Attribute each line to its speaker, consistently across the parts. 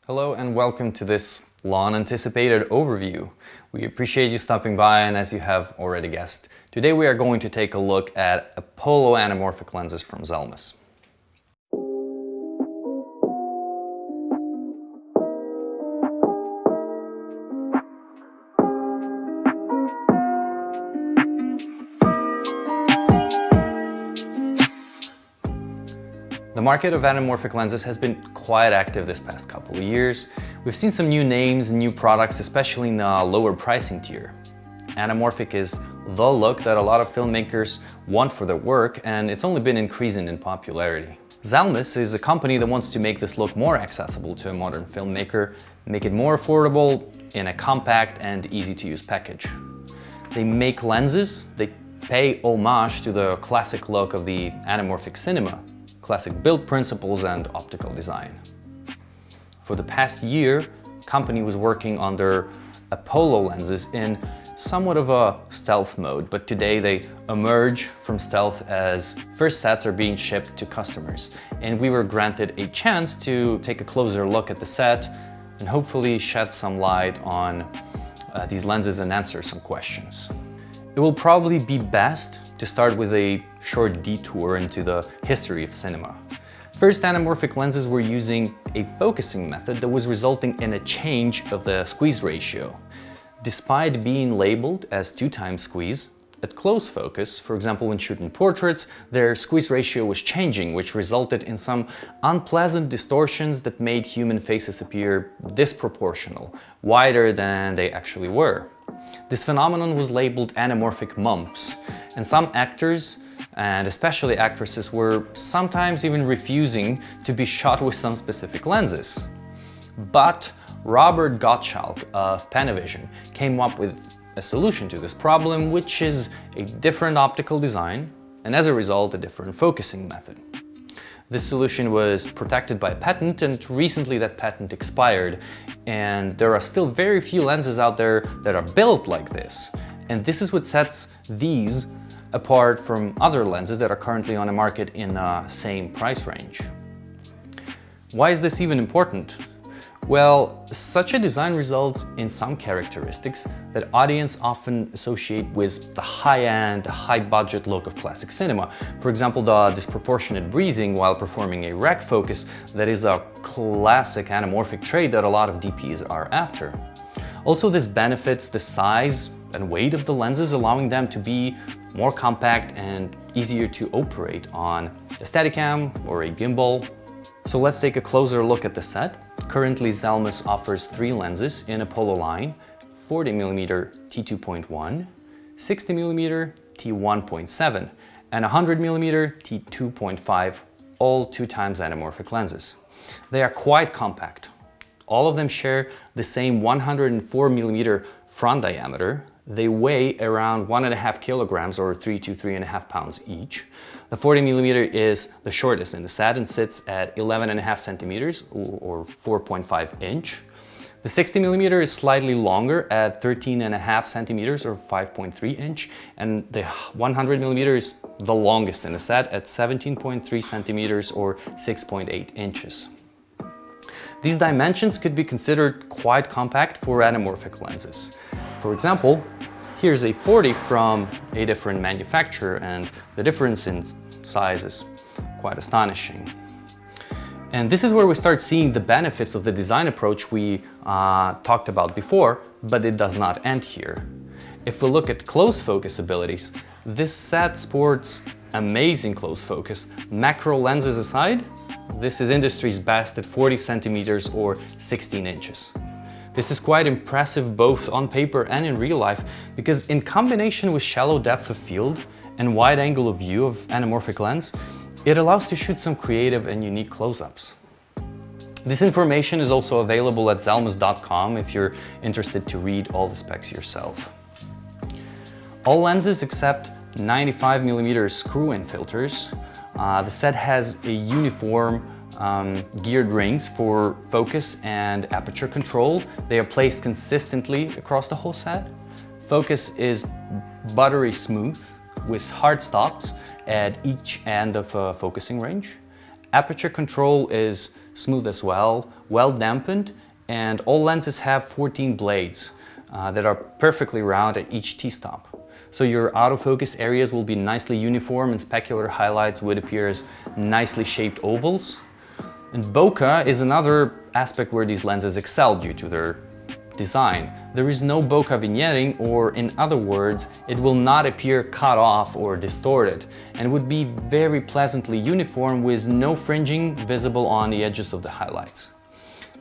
Speaker 1: Hello and welcome to this long-anticipated overview. We appreciate you stopping by, and as you have already guessed, today we are going to take a look at Apollo anamorphic lenses from Xelmus. The market of anamorphic lenses has been quite active this past couple of years. We've seen some new names and new products, especially in the lower pricing tier. Anamorphic is the look that a lot of filmmakers want for their work, and it's only been increasing in popularity. Xelmus is a company that wants to make this look more accessible to a modern filmmaker, make it more affordable in a compact and easy-to-use package. They make lenses, they pay homage to the classic look of the anamorphic cinema, classic build principles and optical design. For the past year, the company was working on their Apollo lenses in somewhat of a stealth mode, but today they emerge from stealth as first sets are being shipped to customers. And we were granted a chance to take a closer look at the set and hopefully shed some light on these lenses and answer some questions. It will probably be best to start with a short detour into the history of cinema. First, anamorphic lenses were using a focusing method that was resulting in a change of the squeeze ratio. Despite being labeled as 2x squeeze, at close focus, for example when shooting portraits, their squeeze ratio was changing, which resulted in some unpleasant distortions that made human faces appear disproportional, wider than they actually were. This phenomenon was labeled anamorphic mumps, and some actors, and especially actresses, were sometimes even refusing to be shot with some specific lenses. But Robert Gottschalk of Panavision came up with a solution to this problem, which is a different optical design, and as a result, a different focusing method. This solution was protected by a patent, and recently that patent expired, and there are still very few lenses out there that are built like this. And this is what sets these apart from other lenses that are currently on the market in the same price range. Why is this even important? Well, such a design results in some characteristics that audience often associate with the high-end, high-budget look of classic cinema. For example, the disproportionate breathing while performing a rec focus that is a classic anamorphic trait that a lot of DPs are after. Also, this benefits the size and weight of the lenses, allowing them to be more compact and easier to operate on a Steadicam or a gimbal. So let's take a closer look at the set. Currently, Xelmus offers 3 lenses in Apollo line: 40mm t2.1, 60mm t1.7, and 100mm t2.5, all 2x anamorphic lenses. They are quite compact. All of them share the same 104mm front diameter. They weigh around 1.5 kilograms or 3 to 3.5 pounds each. The 40mm is the shortest in the set and sits at 11.5 centimeters or 4.5 inch. The 60mm is slightly longer at 13.5 centimeters or 5.3 inch, and the 100mm is the longest in the set at 17.3 centimeters or 6.8 inches. These dimensions could be considered quite compact for anamorphic lenses. For example, here's a 40 from a different manufacturer, and the difference in size is quite astonishing. And this is where we start seeing the benefits of the design approach we talked about before, but it does not end here. If we look at close focus abilities, this set sports amazing close focus. Macro lenses aside, this is industry's best at 40 centimeters or 16 inches. This is quite impressive both on paper and in real life, because in combination with shallow depth of field and wide angle of view of anamorphic lens, it allows to shoot some creative and unique close-ups. This information is also available at xelmus.com if you're interested to read all the specs yourself. All lenses except 95mm screw-in filters. The set has a uniform geared rings for focus and aperture control. They are placed consistently across the whole set. Focus is buttery smooth with hard stops at each end of a focusing range. Aperture control is smooth as well, well dampened, and all lenses have 14 blades that are perfectly round at each T-stop. So your autofocus areas will be nicely uniform and specular highlights would appear as nicely shaped ovals. And bokeh is another aspect where these lenses excel due to their design. There is no bokeh vignetting, or in other words, it will not appear cut off or distorted and would be very pleasantly uniform with no fringing visible on the edges of the highlights.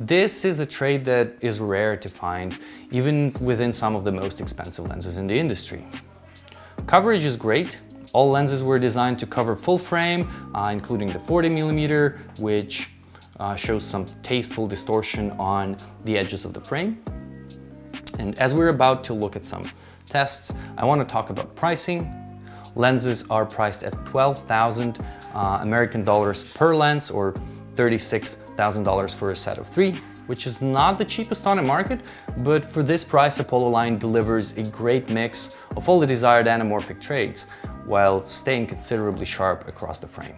Speaker 1: This is a trait that is rare to find, even within some of the most expensive lenses in the industry. Coverage is great. All lenses were designed to cover full frame, including the 40mm, which shows some tasteful distortion on the edges of the frame. And as we're about to look at some tests, I want to talk about pricing. Lenses are priced at 12,000 American dollars per lens, or $36,000 for a set of 3, which is not the cheapest on the market, but for this price, Apollo line delivers a great mix of all the desired anamorphic traits while staying considerably sharp across the frame.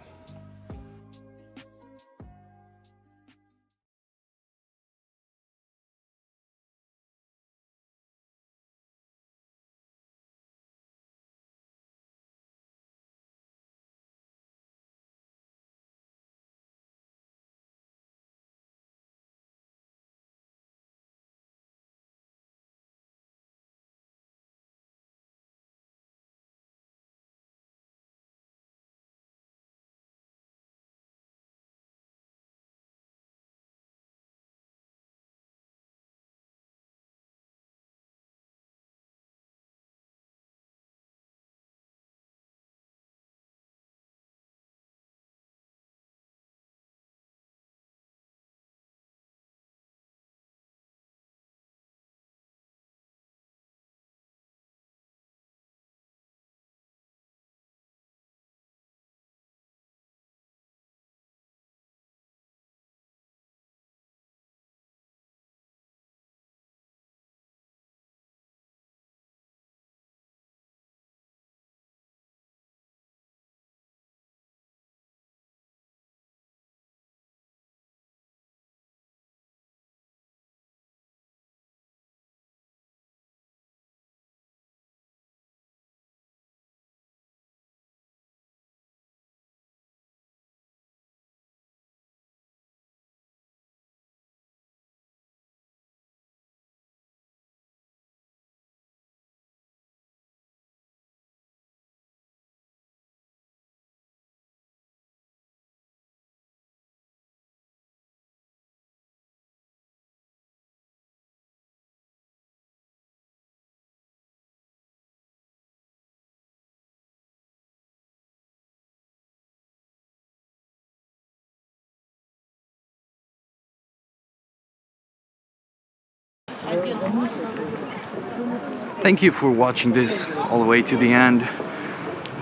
Speaker 2: Thank you for watching this all the way to the end.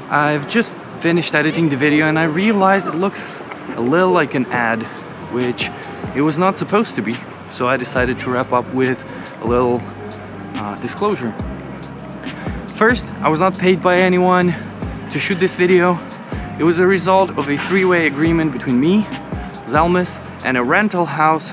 Speaker 2: I've just finished editing the video and I realized it looks a little like an ad, which it was not supposed to be. So I decided to wrap up with a little disclosure. First, I was not paid by anyone to shoot this video. It was a result of a three-way agreement between me, Xelmus, and a rental house.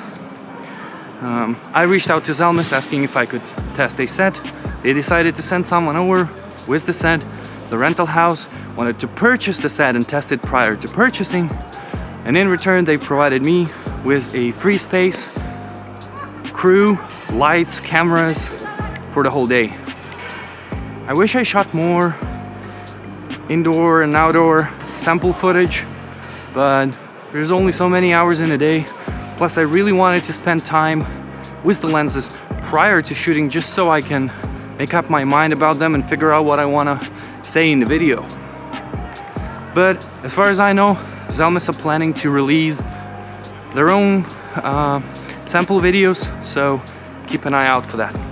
Speaker 2: I reached out to Xelmus asking if I could test a set. They decided to send someone over with the set. The rental house wanted to purchase the set and test it prior to purchasing. And in return, they provided me with a free space, crew, lights, cameras for the whole day. I wish I shot more indoor and outdoor sample footage, but there's only so many hours in a day. Plus, I really wanted to spend time with the lenses prior to shooting, just so I can make up my mind about them and figure out what I want to say in the video. But as far as I know, Xelmus are planning to release their own sample videos, so keep an eye out for that.